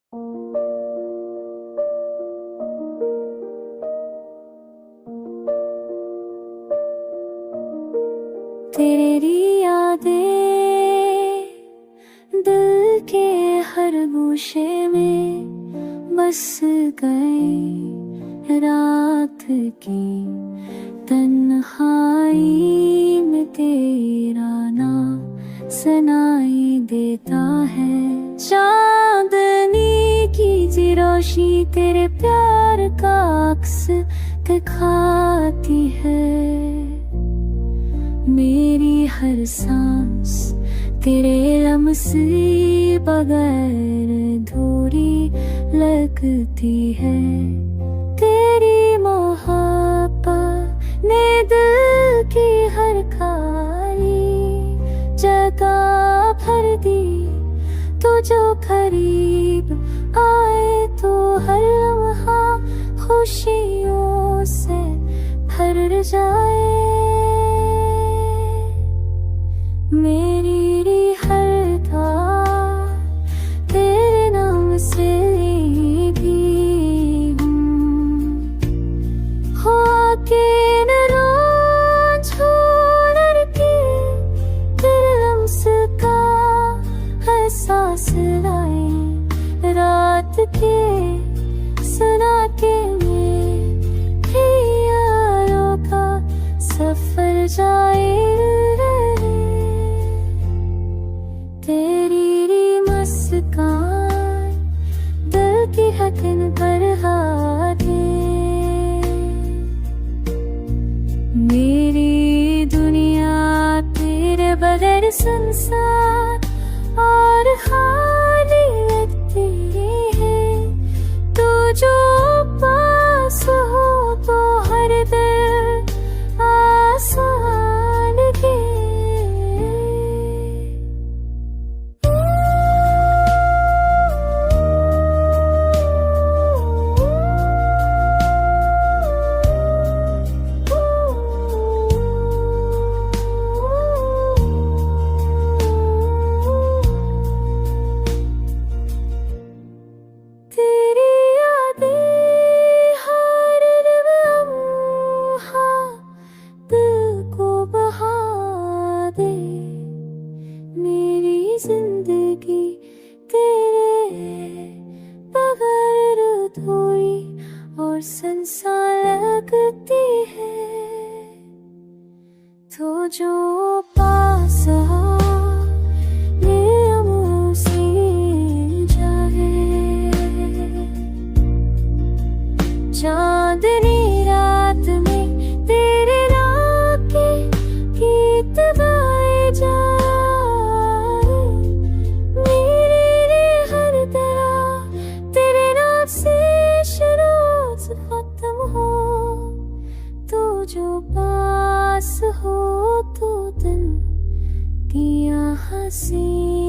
तेरी यादें दिल के हर गोशे में बस गई। रात की तन्हाई में तेरा नाम सुनाई देता है। चांदनी की जी रोशनी तेरे प्यार का अक्स दिखाती है। मेरी हर सांस तेरे लम्से बगैर अधूरी लगती है। तेरी मोहब्बत ने दिल की हर खाली जगह भर दी। तो जो करीब आए तो हर लम्हा खुशियों से भर जाए। मेरी हर थॉट तेरे नाम से भी हो के न रो छोड़ के तेरे लम्स का एहसास लाए। रात के सुना के मेरे यारों का सफर जाए। तेरी मुस्कान दिल की हथन पर हाथे। मेरी दुनिया तेरे बगैर सुनसान और खाली लगती है। तू जो पास हो तो हर दिल आसान है। जिंदगी तेरे बगैर अधूरी और संसार लगती है। तो जो पास से जाए। चांदनी रात में तेरे नाम के गीत गाए जाए। खत्म हो तो जो पास हो तो दिन की हंसी।